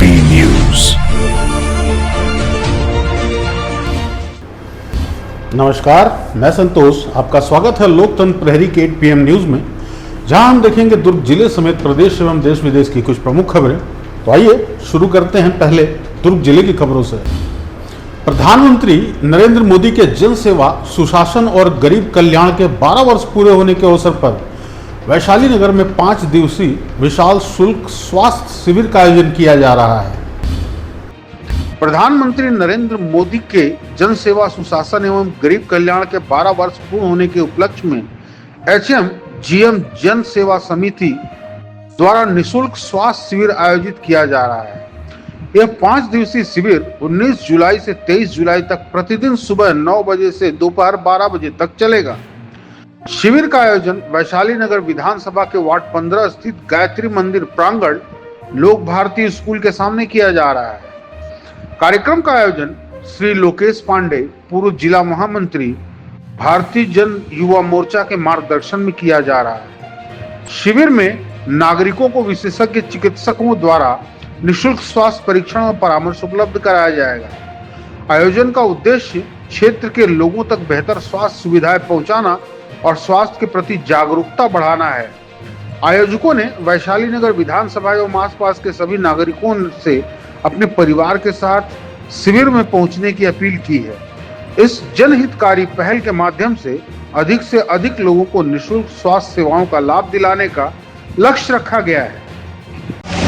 B news. नमस्कार, मैं संतोष। आपका स्वागत है लोकतंत्र प्रहरी के 8 PM न्यूज में, जहां हम देखेंगे दुर्ग जिले समेत प्रदेश एवं देश विदेश की कुछ प्रमुख खबरें। तो आइए शुरू करते हैं पहले दुर्ग जिले की खबरों से। प्रधानमंत्री नरेंद्र मोदी के जन सेवा, सुशासन और गरीब कल्याण के 12 वर्ष पूरे होने के अवसर पर वैशाली नगर में 5 दिवसीय विशाल शुल्क स्वास्थ्य शिविर का आयोजन किया जा रहा है। प्रधानमंत्री नरेंद्र मोदी के जन सेवा, सुशासन एवं गरीब कल्याण के 12 वर्ष पूर्ण होने के उपलक्ष्य में HMGM जन सेवा समिति द्वारा निःशुल्क स्वास्थ्य शिविर आयोजित किया जा रहा है। यह 5 दिवसीय शिविर 19 जुलाई से 23 जुलाई तक प्रतिदिन सुबह 9 बजे से दोपहर 12 बजे तक चलेगा। शिविर का आयोजन वैशाली नगर विधानसभा के वार्ड 15 स्थित गायत्री मंदिर प्रांगण लोक भारती स्कूल के सामने किया जा रहा है। कार्यक्रम का आयोजन श्री लोकेश पांडे, पूर्व जिला महामंत्री, भारतीय जन युवा मोर्चा के मार्गदर्शन में किया जा रहा है। शिविर में नागरिकों को विशेषज्ञ चिकित्सकों द्वारा निःशुल्क स्वास्थ्य परीक्षण और परामर्श उपलब्ध कराया जाएगा। आयोजन का उद्देश्य क्षेत्र के लोगों तक बेहतर स्वास्थ्य सुविधाएं पहुंचाना और स्वास्थ्य के प्रति जागरूकता बढ़ाना है। आयोजकों ने वैशाली नगर विधानसभा एवं आसपास के सभी नागरिकों से अपने परिवार के साथ शिविर में पहुंचने की अपील की है। इस जनहितकारी पहल के माध्यम से अधिक लोगों को निःशुल्क स्वास्थ्य सेवाओं का लाभ दिलाने का लक्ष्य रखा गया है।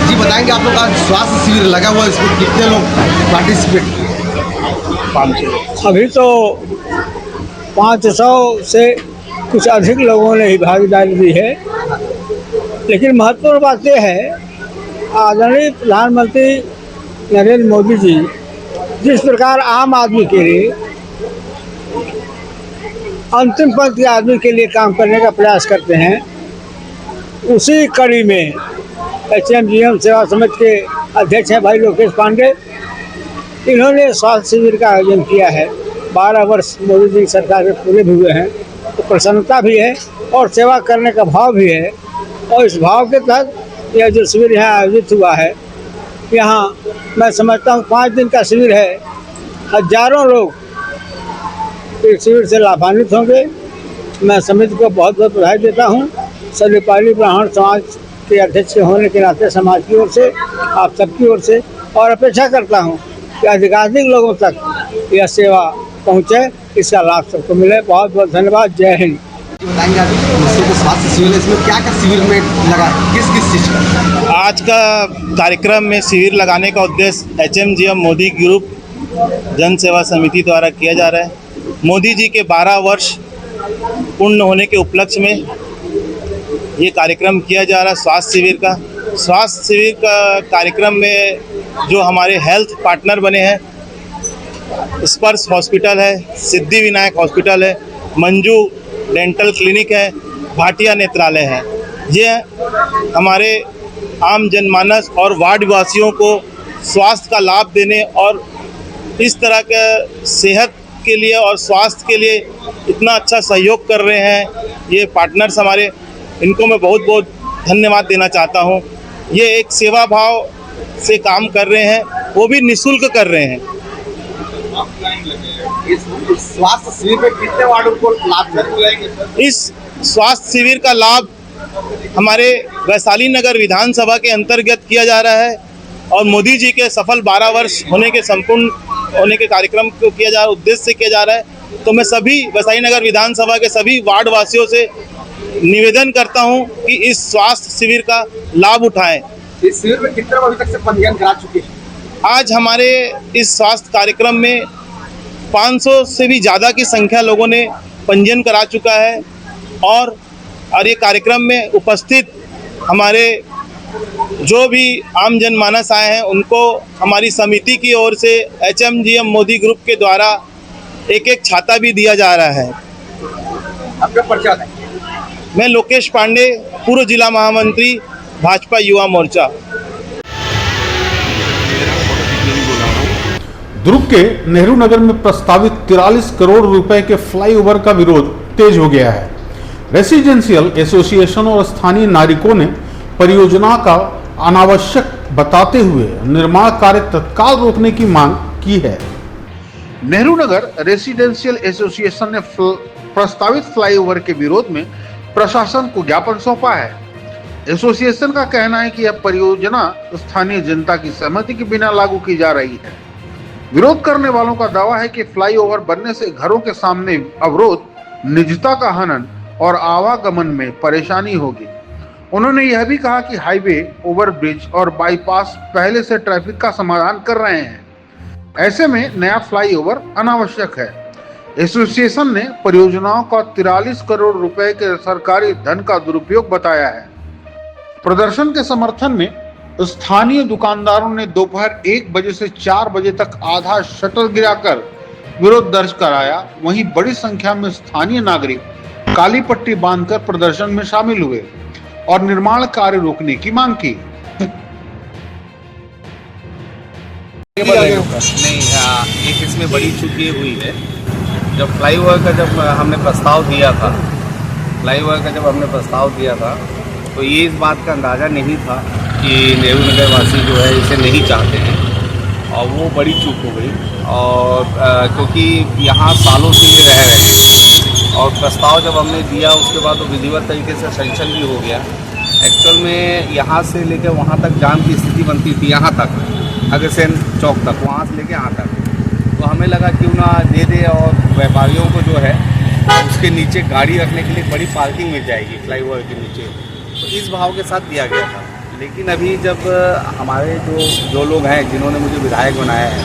जी बताएंगे, आप लोग का स्वास्थ्य शिविर लगा हुआ है, इसमें कितने लोग पार्टिसिपेट? 500। अभी तो 500 से कुछ अधिक लोगों ने ही भागीदारी दी है, लेकिन महत्वपूर्ण बात यह है, आदरणीय प्रधानमंत्री नरेंद्र मोदी जी जिस प्रकार आम आदमी के लिए, अंतिम पंक्ति आदमी के लिए काम करने का प्रयास करते हैं, उसी कड़ी में HMGM सेवा समिति के अध्यक्ष हैं भाई लोकेश पांडे। इन्होंने स्वास्थ्य शिविर का आयोजन किया है। 12 वर्ष मोदी जी की सरकार में पूरे भी हुए हैं, तो प्रसन्नता भी है और सेवा करने का भाव भी है। और इस भाव के तहत यह जो शिविर यहाँ आयोजित हुआ है, यहाँ मैं समझता हूँ 5 दिन का शिविर है, हजारों लोग इस शिविर से लाभान्वित होंगे। मैं समिति को बहुत बहुत बधाई देता हूँ। सर्वपाली ब्राह्मण समाज के अध्यक्ष होने के नाते समाज की ओर से, आप सबकी ओर से, और अपेक्षा करता हूँ कि अधिकाधिक लोगों तक यह सेवा पहुँचे, इसका लाभ सबको मिले। बहुत बहुत धन्यवाद। जय हिंद। बताएंगे आप स्वास्थ्य शिविर, इसमें क्या क्या शिविर में लगा, किस किस चीज़ का? आज का कार्यक्रम में शिविर लगाने का उद्देश्य HMGM मोदी ग्रुप जन सेवा समिति द्वारा किया जा रहा है। मोदी जी के 12 वर्ष पूर्ण होने के उपलक्ष्य में ये कार्यक्रम किया जा रहा है स्वास्थ्य शिविर का। स्वास्थ्य शिविर का कार्यक्रम में जो हमारे हेल्थ पार्टनर बने हैं, स्पर्श हॉस्पिटल है, सिद्धि विनायक हॉस्पिटल है, मंजू डेंटल क्लिनिक है, भाटिया नेत्रालय है। ये हमारे आम जनमानस और वार्ड वासियों को स्वास्थ्य का लाभ देने और इस तरह के सेहत के लिए और स्वास्थ्य के लिए इतना अच्छा सहयोग कर रहे हैं ये पार्टनर्स हमारे, इनको मैं बहुत बहुत धन्यवाद देना चाहता हूँ। ये एक सेवा भाव से काम कर रहे हैं, वो भी निःशुल्क कर रहे हैं। इस स्वास्थ्य शिविर में कितने वार्डों को लाभ मिलेगा? इस स्वास्थ्य शिविर का लाभ हमारे वैशाली नगर विधानसभा के अंतर्गत किया जा रहा है और मोदी जी के सफल 12 वर्ष होने के संपूर्ण होने के कार्यक्रम को किया जा रहा है, उद्देश्य से किया जा रहा है। तो मैं सभी वैशाली नगर विधानसभा के सभी वार्ड वासियों से निवेदन करता हूं कि इस स्वास्थ्य शिविर का लाभ उठाएं। इस शिविर में कितने लोग अभी तक से पंजीयन करा चुके हैं? आज हमारे इस स्वास्थ्य कार्यक्रम में 500 से भी ज़्यादा की संख्या लोगों ने पंजीयन करा चुका है और ये कार्यक्रम में उपस्थित हमारे जो भी आम जनमानस आए हैं उनको हमारी समिति की ओर से HMGM मोदी ग्रुप के द्वारा एक छाता भी दिया जा रहा है। आपका परिचय है? मैं लोकेश पांडे, पूर्व जिला महामंत्री, भाजपा युवा मोर्चा। दुर्ग के नेहरू नगर में प्रस्तावित 43 करोड़ रुपए के फ्लाईओवर का विरोध तेज हो गया है। रेसिडेंशियल एसोसिएशन और स्थानीय नागरिकों ने परियोजना का अनावश्यक बताते हुए निर्माण कार्य तत्काल रोकने की मांग की है। नेहरू नगर रेसिडेंशियल एसोसिएशन ने प्रस्तावित फ्लाईओवर के विरोध में प्रशासन को ज्ञापन सौंपा है। एसोसिएशन का कहना है कि यह परियोजना स्थानीय जनता की सहमति के बिना लागू की जा रही है। विरोध करने वालों का दावा है कि फ्लाईओवर बनने से घरों के सामने अवरोध, निजता का हनन और आवागमन में परेशानी होगी। उन्होंने यह भी कहा कि हाईवे, ओवरब्रिज और बाईपास पहले से ट्रैफिक का समाधान कर रहे हैं। ऐसे में नया फ्लाईओवर अनावश्यक है। एसोसिएशन ने परियोजनाओं का 43 करोड़ रुपए के सरकारी धन का दुरुपयोग बताया है। प्रदर्शन के समर्थन में स्थानीय दुकानदारों ने दोपहर 1 बजे से 4 बजे तक आधा शटर गिराकर विरोध दर्ज कराया। वहीं बड़ी संख्या में स्थानीय नागरिक काली पट्टी बांधकर प्रदर्शन में शामिल हुए और निर्माण कार्य रोकने की मांग की। नहीं, एक इसमें बड़ी चूक ये हुई है, जब फ्लाईओवर का हमने प्रस्ताव दिया था तो ये इस बात का अंदाज़ा नहीं था कि नेहरू नगर वासी जो है इसे नहीं चाहते हैं, और वो बड़ी चूक हो गई। और क्योंकि यहाँ सालों से ये रह रहे हैं और प्रस्ताव जब हमने दिया उसके बाद वो विधिवत तरीके से सेंक्शन भी हो गया। एक्चुअल में यहाँ से लेकर वहाँ तक जाम की स्थिति बनती थी, यहाँ तक अग्रसेन चौक तक, वहाँ से लेकर यहाँ तक। तो हमें लगा क्यों ना दे दे और व्यापारियों को जो है उसके नीचे गाड़ी रखने के लिए बड़ी पार्किंग मिल जाएगी फ्लाईओवर के नीचे, तो इस भाव के साथ दिया गया था। लेकिन अभी जब हमारे जो लोग हैं जिन्होंने मुझे विधायक बनाया है,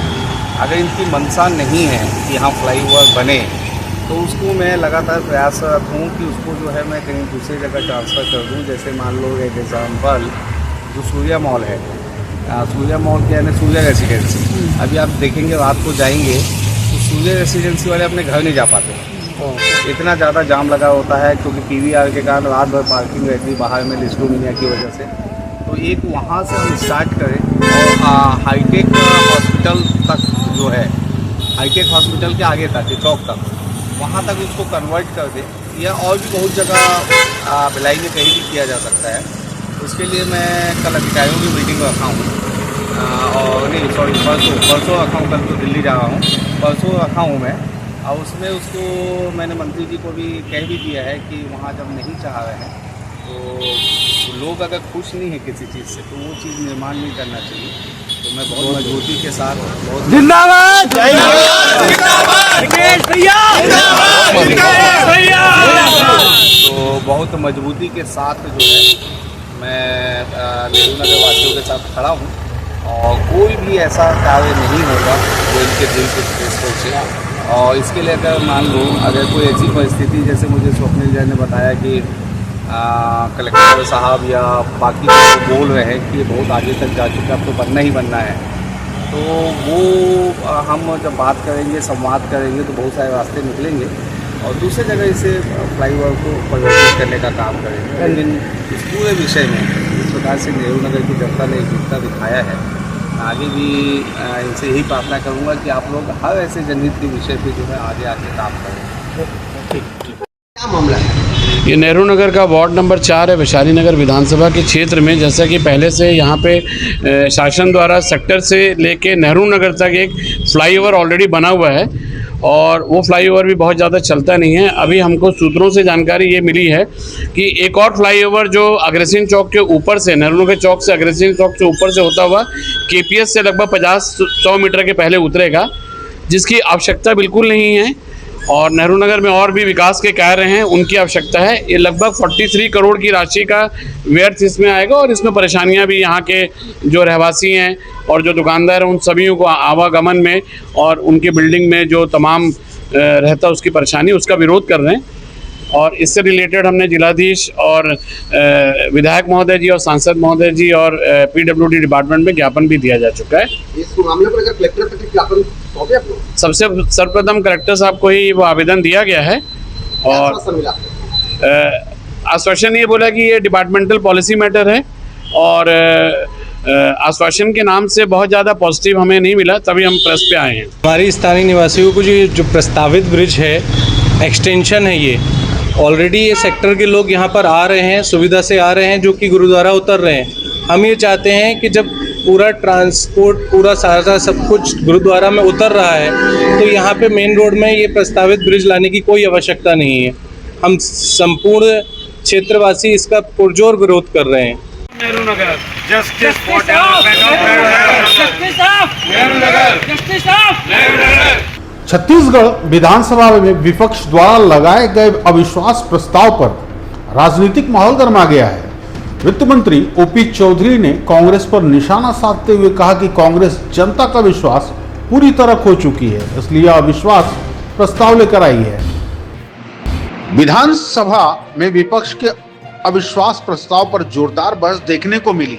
अगर इनकी मंशा नहीं है कि यहाँ फ्लाईओवर बने, तो उसको मैं लगातार प्रयासरत हूँ कि उसको जो है मैं कहीं दूसरी जगह ट्रांसफ़र कर दूँ। जैसे मान लो एक एग्जाम्पल, जो सूर्या मॉल है, सूर्या मॉल क्या है, सूर्या रेसिडेंसी, अभी आप देखेंगे रात को जाएंगे तो सूर्या रेसिडेंसी वाले अपने घर नहीं जा पाते, इतना ज़्यादा जाम लगा होता है, क्योंकि पीवीआर के कारण रात भर पार्किंग रहती है बाहर में लिस्टोमिनिया की वजह से। तो एक वहाँ से हम स्टार्ट करें और हाईटेक हॉस्पिटल तक जो है, हाईटेक हॉस्पिटल के आगे तक, चौक तक, वहाँ तक उसको कन्वर्ट कर दें, या और भी बहुत जगह भिलाई में कहीं भी किया जा सकता है। उसके लिए मैं कल अधिकारियों की मीटिंग रखा हूँ, और नहीं सॉरी परसों रखा हूँ, कल तो दिल्ली जा रहा हूँ, परसों रखा हूँ मैं। और उसमें उसको मैंने मंत्री जी को भी कह भी दिया है कि वहाँ जब नहीं चाह रहे हैं तो लोग अगर खुश नहीं है किसी चीज़ से, तो वो चीज़ निर्माण नहीं करना चाहिए। तो मैं बहुत मजबूती के साथ, बहुत जिंदाबाद तो बहुत मजबूती के साथ जो है मैं नेहरू नगर वासियों के साथ खड़ा हूँ, और कोई भी ऐसा कार्य नहीं होगा जो इनके दिल के फैसलों से। और इसके लिए अगर मान लो अगर कोई ऐसी परिस्थिति, जैसे मुझे स्वप्निल जैन ने बताया कि कलेक्टर साहब या बाकी लोग बोल रहे हैं कि ये बहुत आगे तक जा चुका, अब तो बनना ही बनना है, तो वो हम जब बात करेंगे, संवाद करेंगे, तो बहुत सारे रास्ते निकलेंगे और दूसरी जगह इसे फ्लाईओवर को परिवर्तित करने का काम करेंगे। लेकिन इस पूरे विषय में जिस प्रकार से नेहरू नगर की जनता ने एकजुटता दिखाया है, आगे भी इनसे यही प्रार्थना करूंगा कि आप लोग हर ऐसे जनहित के विषय पे जो है आगे आके काम करें। क्या मामला है? ये नेहरू नगर का वार्ड नंबर 4 है, वैशाली नगर विधानसभा के क्षेत्र में। जैसा कि पहले से यहाँ पे शासन द्वारा सेक्टर से लेके नेहरू नगर तक एक फ्लाईओवर ऑलरेडी बना हुआ है, और वो फ्लाईओवर भी बहुत ज़्यादा चलता नहीं है। अभी हमको सूत्रों से जानकारी ये मिली है कि एक और फ्लाईओवर जो अग्रसेन चौक के ऊपर से, नेहरू नगर चौक से अग्रसेन चौक से ऊपर से होता हुआ केपीएस से लगभग 50-100 मीटर के पहले उतरेगा, जिसकी आवश्यकता बिल्कुल नहीं है। और नेहरू नगर में और भी विकास के कार्य हैं, उनकी आवश्यकता है। ये लगभग 43 करोड़ की राशि का व्यर्थ इसमें आएगा, और इसमें परेशानियां भी यहाँ के जो रहवासी हैं और जो दुकानदार हैं उन सभी को आवागमन में और उनके बिल्डिंग में जो तमाम रहता उसकी परेशानी, उसका विरोध कर रहे हैं। और इससे रिलेटेड हमने जिलाधीश और विधायक महोदय जी और सांसद महोदय जी और पीडब्ल्यूडी डिपार्टमेंट में ज्ञापन भी दिया जा चुका है। इस मामले पर अगर कलेक्टर तक ज्ञापन सौंपे आप लोग? सबसे सर्वप्रथम कलेक्टर साहब को ही वो आवेदन दिया गया है, और आश्वासन ये बोला कि ये डिपार्टमेंटल पॉलिसी मैटर है, और आश्वासन के नाम से बहुत ज़्यादा पॉजिटिव हमें नहीं मिला, तभी हम प्रेस पे आए हैं। हमारी स्थानीय निवासियों को जो प्रस्तावित ब्रिज है, एक्सटेंशन है, ये ऑलरेडी ये सेक्टर के लोग यहाँ पर आ रहे हैं, सुविधा से आ रहे हैं, जो कि गुरुद्वारा उतर रहे हैं। हम ये चाहते हैं कि जब पूरा ट्रांसपोर्ट पूरा सारा सब कुछ गुरुद्वारा में उतर रहा है, तो यहाँ पे मेन रोड में ये प्रस्तावित ब्रिज लाने की कोई आवश्यकता नहीं है। हम संपूर्ण क्षेत्रवासी इसका पुरजोर विरोध कर रहे हैं। छत्तीसगढ़ विधानसभा में विपक्ष द्वारा लगाए गए अविश्वास प्रस्ताव पर राजनीतिक माहौल गर्मा गया है। वित्त मंत्री ओपी चौधरी ने कांग्रेस पर निशाना साधते हुए कहा कि कांग्रेस जनता का विश्वास पूरी तरह खो चुकी है, इसलिए अविश्वास प्रस्ताव लेकर आई है। विधानसभा में विपक्ष के अविश्वास प्रस्ताव पर जोरदार बहस देखने को मिली।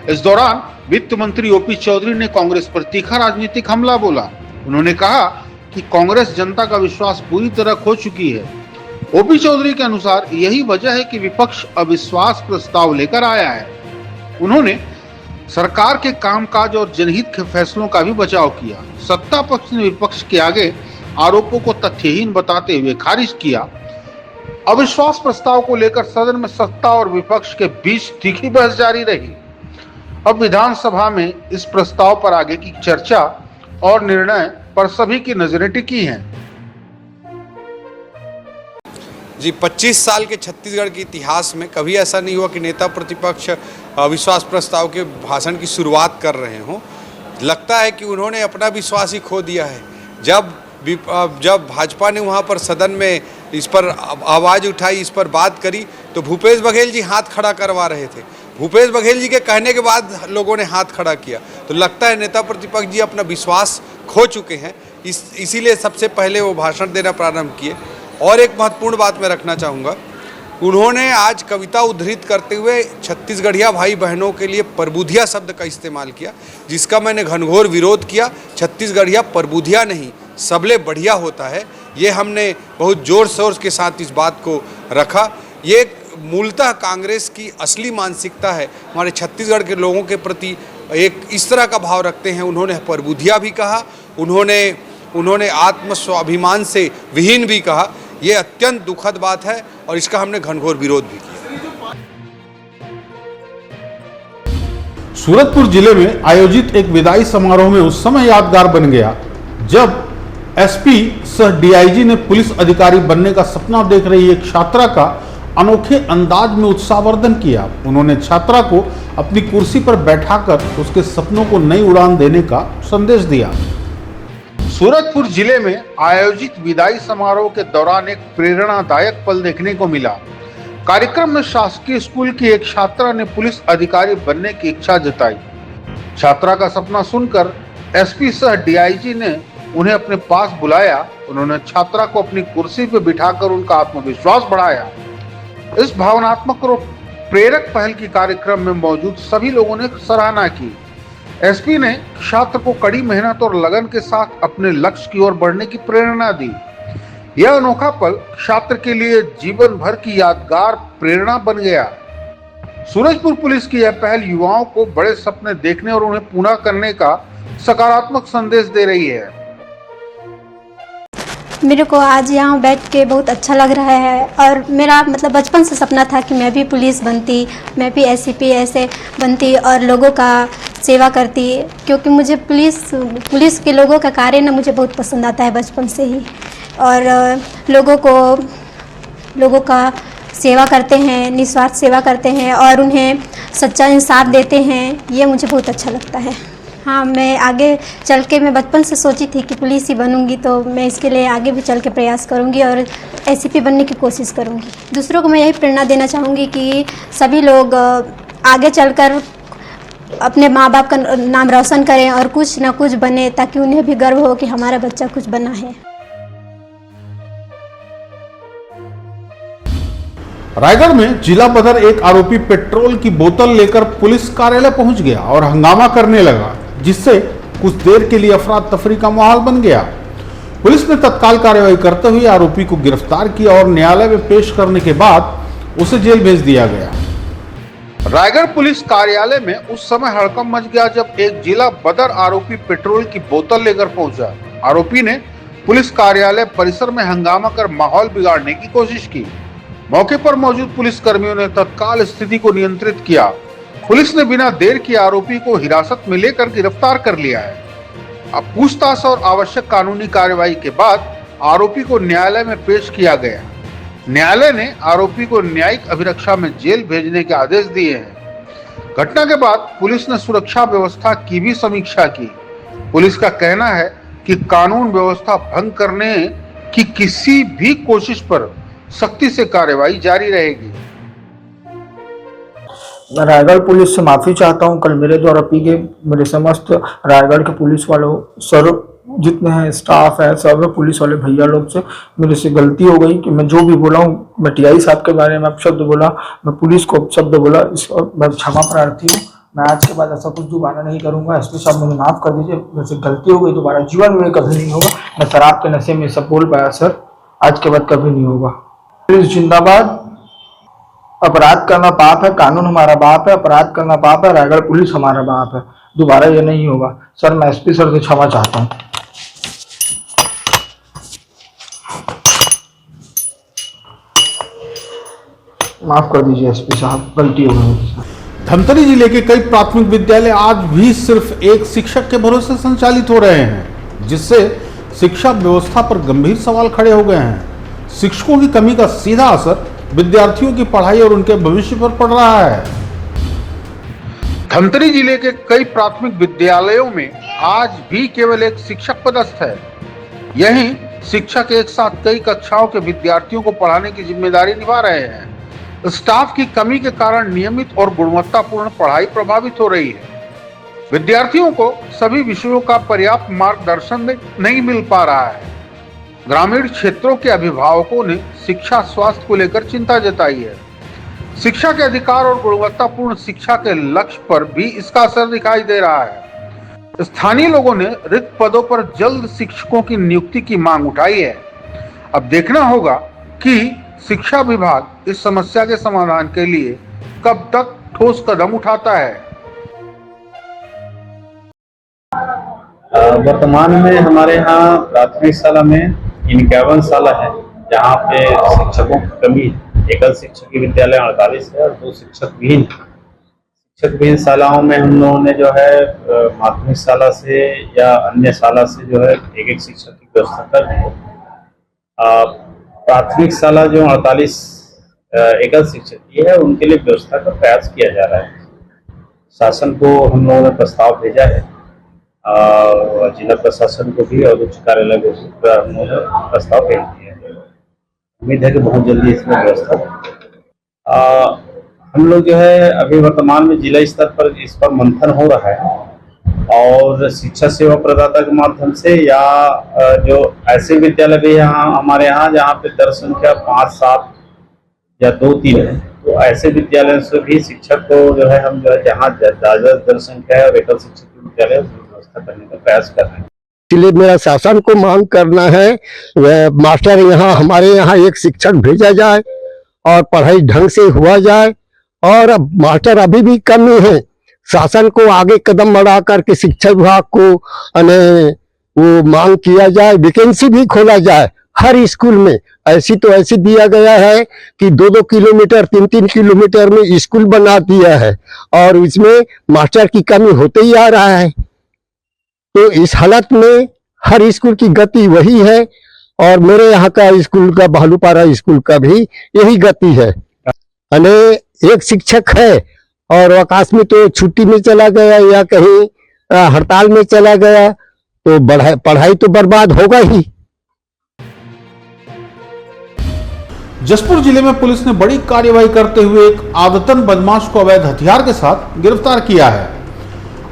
इस दौरान वित्त मंत्री ओपी चौधरी ने कांग्रेस पर तीखा राजनीतिक हमला बोला। उन्होंने कहा कि कांग्रेस जनता का विश्वास पूरी तरह खो चुकी है। ओपी चौधरी के अनुसार यही वजह है कि विपक्ष अविश्वास प्रस्ताव लेकर आया है। उन्होंने सरकार के कामकाज और जनहित के फैसलों का भी बचाव किया। सत्ता पक्ष ने विपक्ष के आगे आरोपों को तथ्यहीन बताते हुए खारिज किया। अविश्वास प्रस्ताव को लेकर सदन में सत्ता और विपक्ष के बीच तीखी बहस जारी रही। अब विधानसभा में इस प्रस्ताव पर आगे की चर्चा और निर्णय पर सभी की नजरें टिकी हैं। जी 25 साल के छत्तीसगढ़ के इतिहास में कभी ऐसा नहीं हुआ कि नेता प्रतिपक्ष अविश्वास प्रस्ताव के भाषण की शुरुआत कर रहे हों। लगता है कि उन्होंने अपना विश्वास ही खो दिया है। जब भाजपा ने वहाँ पर सदन में इस पर आवाज़ उठाई, इस पर बात करी, तो भूपेश बघेल जी हाथ खड़ा करवा रहे थे। भूपेश बघेल जी के कहने के बाद लोगों ने हाथ खड़ा किया। तो लगता है नेता प्रतिपक्ष जी अपना विश्वास खो चुके हैं, इसीलिए सबसे पहले वो भाषण देना प्रारंभ किए। और एक महत्वपूर्ण बात मैं रखना चाहूँगा, उन्होंने आज कविता उद्धृत करते हुए छत्तीसगढ़िया भाई बहनों के लिए परबुधिया शब्द का इस्तेमाल किया, जिसका मैंने घनघोर विरोध किया। छत्तीसगढ़िया परबुधिया नहीं, सबले बढ़िया होता है। ये हमने बहुत जोर शोर के साथ इस बात को रखा। ये मूलतः कांग्रेस की असली मानसिकता है, हमारे छत्तीसगढ़ के लोगों के प्रति एक इस तरह का भाव रखते हैं। उन्होंने परबुधिया भी कहा, उन्होंने आत्मस्वाभिमान से विहीन भी कहा। ये अत्यंत दुखद बात है और इसका हमने घनघोर विरोध भी किया। सूरजपुर जिले में आयोजित एक विदाई समारोह में उस समय यादगार बन गया जब एसपी सह डीआईजी ने पुलिस अधिकारी बनने का सपना देख रही एक छात्रा का अनोखे अंदाज में उत्साहवर्धन किया। उन्होंने छात्रा को अपनी कुर्सी पर बैठाकर उसके सपनों को नई उड़ान देने का संदेश दिया। सूरजपुर जिले में आयोजित विदाई समारोह के दौरान एक प्रेरणादायक पल देखने को मिला। कार्यक्रम में शासकीय स्कूल की एक छात्रा ने पुलिस अधिकारी बनने की इच्छा जताई। छात्रा का सपना सुनकर एसपी सह डीआईजी ने उन्हें अपने पास बुलाया। उन्होंने छात्रा को अपनी कुर्सी पर बिठाकर उनका आत्मविश्वास बढ़ाया। इस भावनात्मक और प्रेरक पहल की कार्यक्रम में मौजूद सभी लोगों ने सराहना की। एसपी ने छात्र को कड़ी मेहनत और लगन के साथ अपने लक्ष्य की ओर बढ़ने की प्रेरणा दी। यह अनोखा पल छात्र के लिए जीवन भर की यादगार प्रेरणा बन गया। सूरजपुर पुलिस की यह पहल युवाओं को बड़े सपने देखने और उन्हें पूरा करने का सकारात्मक संदेश दे रही है। मेरे को आज यहाँ बैठ के बहुत अच्छा लग रहा है और मेरा मतलब बचपन से सपना था कि मैं भी पुलिस बनती, मैं भी एससीपी ऐसे बनती और लोगों का सेवा करती, क्योंकि मुझे पुलिस के लोगों का कार्य ना मुझे बहुत पसंद आता है बचपन से ही। और लोगों का सेवा करते हैं, निस्वार्थ सेवा करते हैं और उन्हें सच्चा इंसाफ देते हैं, ये मुझे बहुत अच्छा लगता है। हाँ, मैं आगे चल के मैं बचपन से सोची थी कि पुलिस ही बनूंगी, तो मैं इसके लिए आगे भी चल के प्रयास करूंगी और एससीपी बनने की कोशिश करूंगी। दूसरों को मैं यही प्रेरणा देना चाहूँगी कि सभी लोग आगे चलकर अपने माँ बाप का नाम रोशन करें और कुछ ना कुछ बने, ताकि उन्हें भी गर्व हो कि हमारा बच्चा कुछ बना है। रायगढ़ में जिला बदर एक आरोपी पेट्रोल की बोतल लेकर पुलिस कार्यालय पहुंच गया और हंगामा करने लगा, जिससे कुछ देर के लिए अफरा तफरी का माहौल बन गया। पुलिस ने तत्काल कार्रवाई करते हुए आरोपी को गिरफ्तार किया और न्यायालय में पेश करने के बाद उसे जेल भेज दिया गया। रायगढ़ पुलिस कार्यालय में उस समय हड़कंप मच गया जब एक जिला बदर आरोपी पेट्रोल की बोतल लेकर पहुंचा। आरोपी ने पुलिस कार्यालय परिसर में हंगामा कर माहौल बिगाड़ने की कोशिश की। मौके पर मौजूद पुलिस कर्मियों ने तत्काल स्थिति को नियंत्रित किया पुलिस ने बिना देर किए आरोपी को हिरासत में लेकर गिरफ्तार कर लिया है। अब पूछताछ और आवश्यक कानूनी कार्रवाई के बाद आरोपी को न्यायालय में पेश किया गया। न्यायालय ने आरोपी को न्यायिक अभिरक्षा में जेल भेजने के आदेश दिए हैं। घटना के बाद पुलिस ने सुरक्षा व्यवस्था की भी समीक्षा की। पुलिस का कहना है कि कानून व्यवस्था भंग करने की किसी भी कोशिश पर सख्ती से कार्रवाई जारी रहेगी। मैं रायगढ़ पुलिस से माफ़ी चाहता हूं। कल मेरे द्वारा पी गए मेरे समस्त रायगढ़ के पुलिस वालों सर जितने हैं स्टाफ है सब पुलिस वाले भैया लोग से मेरे से गलती हो गई कि मैं जो भी बोला हूँ, मैं टीआई साहब के बारे में शब्द बोला, मैं पुलिस को शब्द बोला, मैं क्षमा प्रार्थी हूँ। मैं आज के बाद ऐसा कुछ दोबारा नहीं करूँगा। एसपी साहब मुझे माफ़ कर दीजिए, मेरे से गलती हो गई, दोबारा जीवन में कभी नहीं होगा। मैं शराब के नशे में सब बोल पाया सर, आज के बाद कभी नहीं होगा। पुलिस जिंदाबाद। अपराध करना पाप है, कानून हमारा बाप है, अपराध करना पाप है, रायगढ़ पुलिस हमारा बाप है। दोबारा ये नहीं होगा सर। मैं एसपी सर से क्षमा चाहता हूँ। माफ कर दीजिए एसपी साहब, गलती हो गई। धमतरी जिले के कई प्राथमिक विद्यालय आज भी सिर्फ एक शिक्षक के भरोसे संचालित हो रहे हैं, जिससे शिक्षा व्यवस्था पर गंभीर सवाल खड़े हो गए हैं। शिक्षकों की कमी का सीधा असर विद्यार्थियों की पढ़ाई और उनके भविष्य पर पड़ रहा है। धमतरी जिले के कई प्राथमिक विद्यालयों में आज भी केवल एक शिक्षक पदस्थ है। यहीं शिक्षक एक साथ कई कक्षाओं के विद्यार्थियों को पढ़ाने की जिम्मेदारी निभा रहे हैं। स्टाफ की कमी के कारण नियमित और गुणवत्तापूर्ण पढ़ाई प्रभावित हो रही है। विद्यार्थियों को सभी विषयों का पर्याप्त मार्गदर्शन नहीं मिल पा रहा है। ग्रामीण क्षेत्रों के अभिभावकों ने शिक्षा स्वास्थ्य को लेकर चिंता जताई है। शिक्षा के अधिकार और गुणवत्तापूर्ण शिक्षा के लक्ष्य पर भी इसका असर दिखाई दे रहा है। स्थानीय लोगों ने रिक्त पदों पर जल्द शिक्षकों की नियुक्ति की मांग उठाई है। अब देखना होगा कि शिक्षा विभाग इस समस्या के समाधान के लिए कब तक ठोस कदम उठाता है। वर्तमान में हमारे यहाँ प्राथमिक शाला में 51 शाला है जहाँ पे शिक्षकों की कमी है। एकल शिक्षक विद्यालय 48 है और 2 शिक्षक विहीन शालाओं में हम लोगों ने जो है माध्यमिक शाला से या अन्य शाला से जो है एक शिक्षक की व्यवस्था कर दी है। प्राथमिक शाला जो 48 एकल शिक्षक की है उनके लिए व्यवस्था का प्रयास किया जा रहा है। शासन को हम लोगों ने प्रस्ताव भेजा है, जिला प्रशासन को भी और उच्च कार्यालय को प्रस्ताव भेज दिया है। उम्मीद है कि बहुत जल्दी इसमें व्यवस्था हम लोग जो है अभी वर्तमान में जिला स्तर पर इस पर मंथन हो रहा है और शिक्षा सेवा प्रदाता के माध्यम से या जो ऐसे विद्यालय भी यहाँ हमारे यहाँ जहाँ पे दर संख्या 5, 7 या 2, 3 है, तो ऐसे विद्यालयों से भी शिक्षक को जो है हम जो है जहाँ ज्यादा दर संख्या है एकल शिक्षक विद्यालय व्यवस्था करने का प्रयास कर रहे हैं। इसलिए मेरा शासन को मांग करना है मास्टर यहाँ हमारे यहाँ एक शिक्षक भेजा जाए और पढ़ाई ढंग से हुआ जाए। और अब मास्टर अभी भी कमी है, शासन को आगे कदम बढ़ा करके शिक्षा विभाग को वो मांग किया जाए, वैकेंसी भी खोला जाए हर स्कूल में। ऐसी तो ऐसी दिया गया है कि 2-2 किलोमीटर 3-3 किलोमीटर में स्कूल बना दिया है और इसमें मास्टर की कमी होते ही आ रहा है। तो इस हालत में हर स्कूल की गति वही है और मेरे यहाँ का स्कूल का भालूपारा स्कूल का भी यही गति है। एक शिक्षक है और आकाश में तो छुट्टी में चला गया या कहीं हड़ताल में चला गया तो पढ़ाई तो बर्बाद होगा ही। जसपुर जिले में पुलिस ने बड़ी कार्रवाई करते हुए एक आदतन बदमाश को अवैध हथियार के साथ गिरफ्तार किया है।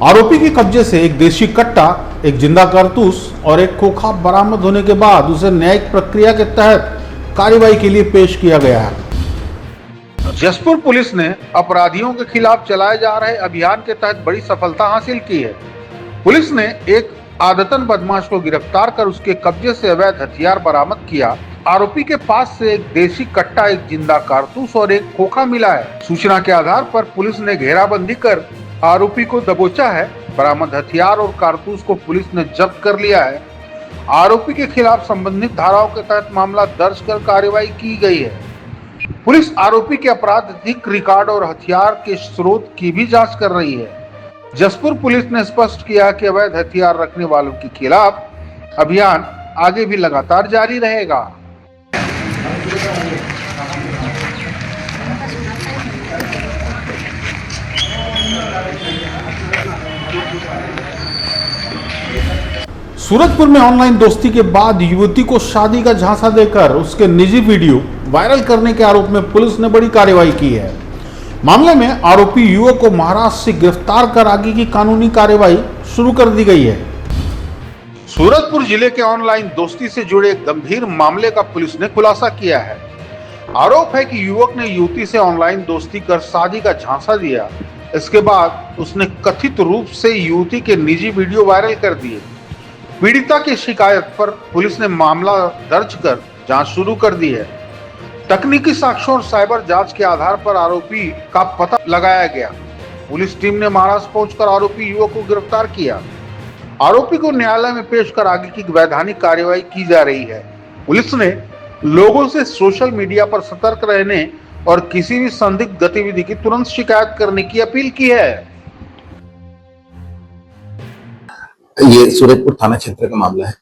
आरोपी के कब्जे से एक देशी कट्टा, एक जिंदा कारतूस और एक खोखा बरामद होने के बाद उसे न्यायिक प्रक्रिया के तहत कार्रवाई के लिए पेश किया गया है। जसपुर पुलिस ने अपराधियों के खिलाफ चलाए जा रहे अभियान के तहत बड़ी सफलता हासिल की है। पुलिस ने एक आदतन बदमाश को गिरफ्तार कर उसके कब्जे से अवैध हथियार बरामद किया। आरोपी के पास से एक देशी कट्टा, एक जिंदा कारतूस और एक खोखा मिला है। सूचना के आधार पर पुलिस ने घेराबंदी कर आरोपी को दबोचा है। बरामद हथियार और कारतूस को पुलिस ने जब्त कर लिया है। आरोपी के खिलाफ संबंधित धाराओं के तहत मामला दर्ज कर कार्रवाई की गई है। पुलिस आरोपी के आपराधिक रिकॉर्ड और हथियार के स्रोत की भी जांच कर रही है। जसपुर पुलिस ने स्पष्ट किया कि अवैध हथियार रखने वालों के खिलाफ अभियान आगे भी लगातार जारी रहेगा। सूरजपुर में ऑनलाइन दोस्ती के बाद युवती को शादी का झांसा देकर उसके निजी वीडियो वायरल करने के आरोप में पुलिस ने बड़ी कार्रवाई की है। मामले में आरोपी युवक को महाराष्ट्र से गिरफ्तार कर आगे की कानूनी कार्रवाई शुरू कर दी गई है। सूरजपुर जिले के ऑनलाइन दोस्ती से जुड़े एक गंभीर मामले का पुलिस ने खुलासा किया है। आरोप है कि युवक ने युवती से ऑनलाइन दोस्ती कर शादी का झांसा दिया। इसके बाद उसने कथित रूप से युवती के निजी वीडियो वायरल कर दिए। पीड़िता की शिकायत पर पुलिस ने मामला दर्ज कर जांच शुरू कर दी है। तकनीकी साक्ष्यों और साइबर जांच के आधार पर आरोपी का पता लगाया गया। पुलिस टीम ने महाराष्ट्र पहुंचकर आरोपी युवक को गिरफ्तार किया। आरोपी को न्यायालय में पेश कर आगे की वैधानिक कार्रवाई की जा रही है। पुलिस ने लोगों से सोशल मीडिया पर सतर्क रहने और किसी भी संदिग्ध गतिविधि की तुरंत शिकायत करने की अपील की है। ये सूरजपुर थाना क्षेत्र का मामला है।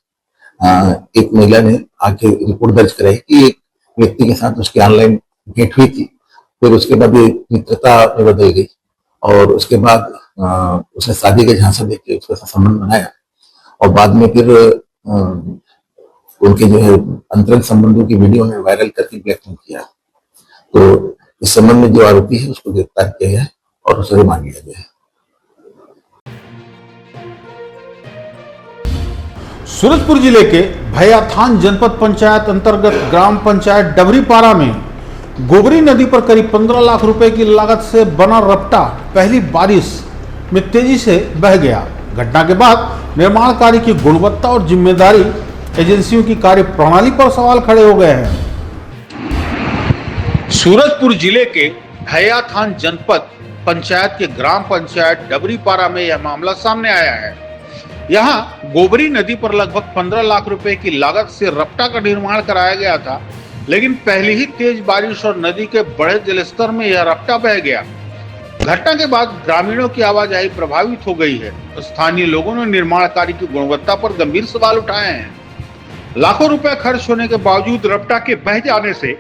एक महिला ने आके रिपोर्ट दर्ज कराई कि एक व्यक्ति के साथ उसकी ऑनलाइन भेंट हुई थी। फिर उसके बाद ये मित्रता में बदल गई और उसके बाद उसने शादी का झांसा देके उसके साथ संबंध बनाया और बाद में फिर उनके जो है अंतरंग संबंधों की वीडियो ने वायरल करके ब्लैकमेल किया। तो इस संबंध में जो आरोपी है उसको गिरफ्तार किया गया है और उसे रिमांड लिया गया है। सूरजपुर जिले के भैयाथान जनपद पंचायत अंतर्गत ग्राम पंचायत डबरीपारा में गोबरी नदी पर करीब 15 लाख रुपए की लागत से बना रपटा पहली बारिश में तेजी से बह गया। घटना के बाद निर्माण कार्य की गुणवत्ता और जिम्मेदारी एजेंसियों की कार्य प्रणाली पर सवाल खड़े हो गए हैं। सूरजपुर जिले के भैयाथान जनपद पंचायत के ग्राम पंचायत डबरीपारा में यह मामला सामने आया है। यहाँ गोबरी नदी पर लगभग 15 लाख रुपए की लागत से रपटा का निर्माण कराया गया था, लेकिन पहली ही तेज बारिश और नदी के बढ़े जलस्तर में यह रपटा बह गया। घटना के बाद ग्रामीणों की आवाजाही प्रभावित हो गई है। स्थानीय लोगों ने निर्माण कार्य की गुणवत्ता पर गंभीर सवाल उठाए हैं। लाखों रुपए खर्च होने के बावजूद रपटा के बह जाने से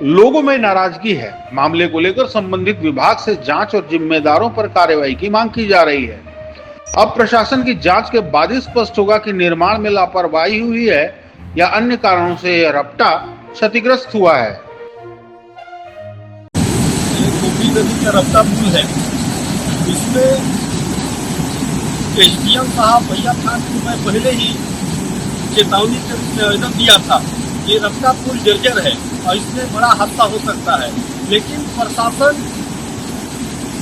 लोगों में नाराजगी है। मामले को लेकर संबंधित विभाग से जांच और जिम्मेदारों पर कार्रवाई की मांग की जा रही है। अब प्रशासन की जांच के बाद ही स्पष्ट होगा कि निर्माण में लापरवाही हुई है या अन्य कारणों से यह रपटा क्षतिग्रस्त हुआ है। गोबरी नदी का रपटा पुल है, इसमें एसडीएम साहब भैयाथान को मैं पहले ही चेतावनी के रूप में आवेदन दिया था। ये रपटा पुल जर्जर है और इसमें बड़ा हादसा हो सकता है, लेकिन प्रशासन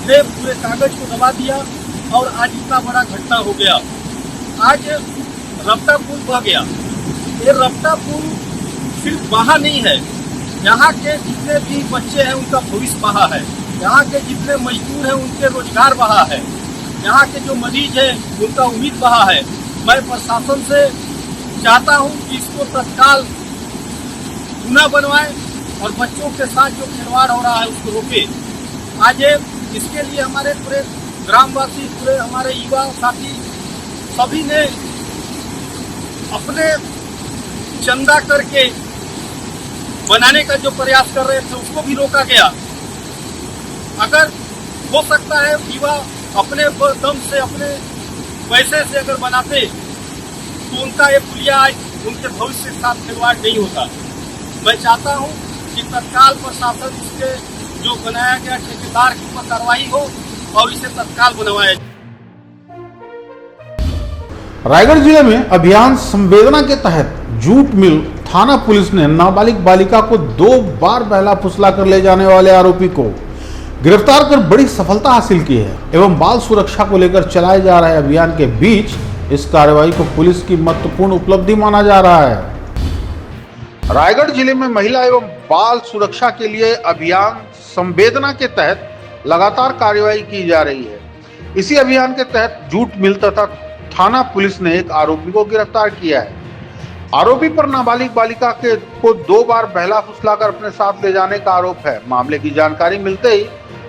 ने पूरे कागज को दबा दिया और आज इतना बड़ा घटना हो गया। आज रपटा पुल बह गया। ये रपटा पुल सिर्फ बहा नहीं है, यहाँ के जितने भी बच्चे हैं उनका भविष्य बहा है, यहाँ के जितने मजदूर हैं उनके रोजगार बहा है, यहाँ के जो मरीज हैं उनका उम्मीद बहा है। मैं प्रशासन से चाहता हूँ कि इसको तत्काल पुनः बनवाएं और बच्चों के साथ जो खिलवाड़ हो रहा है उसको रोके। आज इसके लिए हमारे पूरे ग्रामवासी, पूरे हमारे युवा साथी सभी ने अपने चंदा करके बनाने का जो प्रयास कर रहे थे उसको भी रोका गया। अगर हो सकता है युवा अपने दम से, अपने पैसे से अगर बनाते तो उनका ये पुलिया आज उनके भविष्य के साथ खिलवाड़ नहीं होता। मैं चाहता हूँ कि तत्काल प्रशासन इसके जो बनाया गया ठेकेदार के ऊपर कार्रवाई हो और इसे तत्काल बनवाया जाए। रायगढ़ जिले में अभियान संवेदना के तहत जूट मिल थाना पुलिस ने नाबालिग बालिका को 2 बार बहला फुसला कर ले जाने वाले आरोपी को गिरफ्तार कर बड़ी सफलता हासिल की है एवं बाल सुरक्षा को लेकर चलाए जा रहे अभियान के बीच इस कार्रवाई को पुलिस की महत्वपूर्ण उपलब्धि माना जा रहा है। रायगढ़ जिले में महिला एवं बाल सुरक्षा के लिए अभियान संवेदना के तहत लगातार कार्रवाई की जा रही है। इसी अभियान के तहत जूट मिल तथा थाना पुलिस ने एक आरोपी को गिरफ्तार किया है। आरोपी पर नाबालिग बालिका को 2 बार बहला फुसलाकर अपने साथ ले जाने का आरोप है। मामले की जानकारी मिलते ही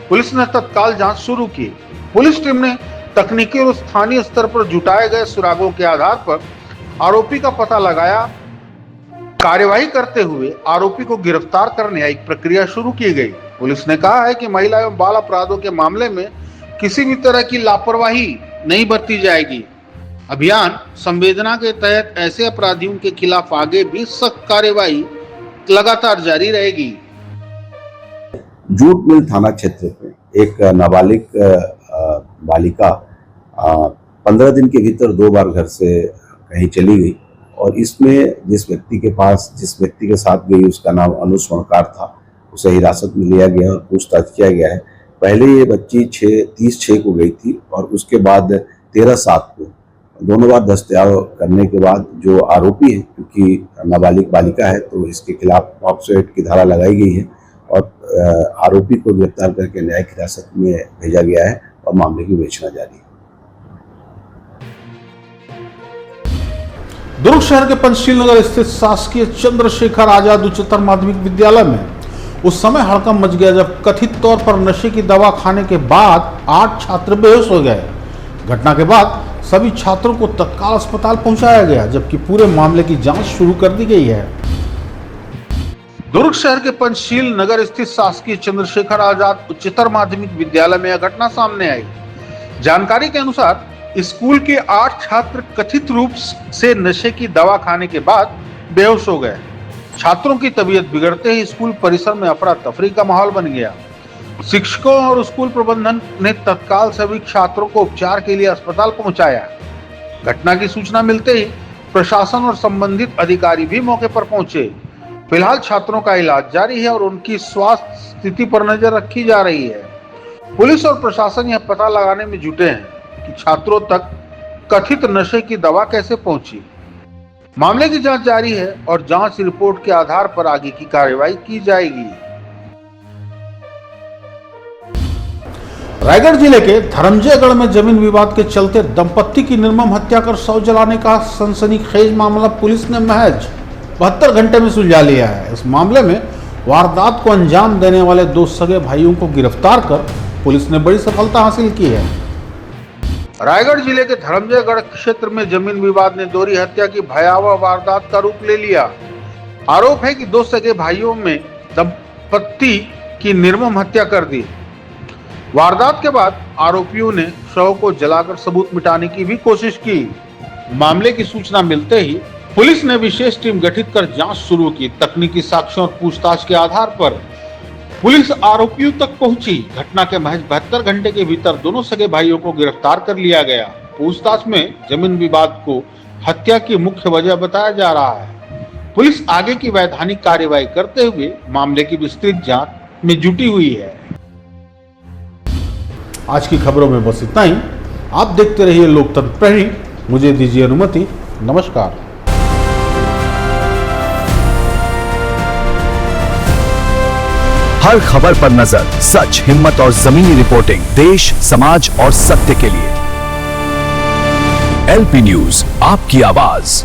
पुलिस ने तत्काल जांच शुरू की। पुलिस टीम ने तकनीकी और स्थानीय स्तर पर जुटाए गए सुरागों के आधार पर आरोपी का पता लगाया। कार्यवाही करते हुए आरोपी को गिरफ्तार कर न्यायिक प्रक्रिया शुरू की गई। पुलिस ने कहा है कि महिला एवं बाल अपराधों के मामले में किसी भी तरह की लापरवाही नहीं बरती जाएगी। अभियान संवेदना के तहत ऐसे अपराधियों के खिलाफ आगे भी सख्त कार्यवाही लगातार जारी रहेगी। जूट मिल थाना क्षेत्र में एक नाबालिग बालिका 15 दिन के भीतर 2 बार घर से कहीं चली गई और इसमें जिस व्यक्ति के साथ गई उसका नाम अनु स्वर्णकार था। उसे हिरासत में लिया गया और पूछताछ किया गया है। पहले ये बच्ची 30/6 को गई थी और उसके बाद 13/7 को दोनों बार दस्तयाब करने के बाद जो आरोपी है, क्योंकि नाबालिग बालिका है तो इसके खिलाफ पॉक्सो एक्ट की धारा लगाई गई है और आरोपी को गिरफ्तार करके न्यायिक हिरासत में भेजा गया है और मामले की विवेचना जारी है। दुर्ग शहर के पंचशील नगर स्थित शासकीय चंद्रशेखर आजाद उच्चतर माध्यमिक विद्यालय में उस समय हड़कंप मच गया जब कथित तौर पर नशे की दवा खाने के बाद 8 छात्र बेहोश हो गए। घटना के बाद सभी छात्रों को तत्काल अस्पताल पहुंचाया गया, जबकि पूरे मामले की जांच शुरू कर दी गई है। दुर्ग शहर के पंचशील नगर स्थित शासकीय चंद्रशेखर आजाद उच्चतर माध्यमिक विद्यालय में यह घटना सामने आई। जानकारी के अनुसार स्कूल के 8 छात्र कथित रूप से नशे की दवा खाने के बाद बेहोश हो गए। छात्रों की तबीयत बिगड़ते ही स्कूल परिसर में अफरा तफरी का माहौल बन गया। शिक्षकों और स्कूल प्रबंधन ने तत्काल सभी छात्रों को उपचार के लिए अस्पताल पहुंचाया। घटना की सूचना मिलते ही प्रशासन और संबंधित अधिकारी भी मौके पर पहुंचे। फिलहाल छात्रों का इलाज जारी है और उनकी स्वास्थ्य स्थिति पर नजर रखी जा रही है। पुलिस और प्रशासन यह पता लगाने में जुटे हैं कि छात्रों तक कथित नशे की दवा कैसे पहुंची। मामले की जांच जारी है और जांच रिपोर्ट के आधार पर आगे की कार्रवाई की जाएगी। रायगढ़ जिले के धर्मजयगढ़ में जमीन विवाद के चलते दंपत्ति की निर्मम हत्या कर शव जलाने का सनसनीखेज मामला पुलिस ने महज 72 घंटे में सुलझा लिया है। इस मामले में वारदात को अंजाम देने वाले 2 सगे भाइयों को गिरफ्तार कर पुलिस ने बड़ी सफलता हासिल की है। रायगढ़ जिले के धर्मजयगढ़ क्षेत्र में जमीन विवाद ने दोहरी हत्या की भयावह वारदात का रूप ले लिया। आरोप है कि 2 सगे भाइयों में दंपत्ति की निर्मम हत्या कर दी। वारदात के बाद आरोपियों ने शव को जलाकर सबूत मिटाने की भी कोशिश की। मामले की सूचना मिलते ही पुलिस ने विशेष टीम गठित कर जांच शुरू की। तकनीकी साक्ष्यों और पूछताछ के आधार पर पुलिस आरोपियों तक पहुंची। घटना के महज 72 घंटे के भीतर दोनों सगे भाइयों को गिरफ्तार कर लिया गया। पूछताछ में जमीन विवाद को हत्या की मुख्य वजह बताया जा रहा है। पुलिस आगे की वैधानिक कार्रवाई करते हुए मामले की विस्तृत जांच में जुटी हुई है। आज की खबरों में बस इतना ही। आप देखते रहिए लोकतंत्र प्रहरी। मुझे दीजिए अनुमति। नमस्कार। हर खबर पर नजर, सच, हिम्मत और जमीनी रिपोर्टिंग, देश, समाज और सत्य के लिए। एलपी न्यूज, आपकी आवाज।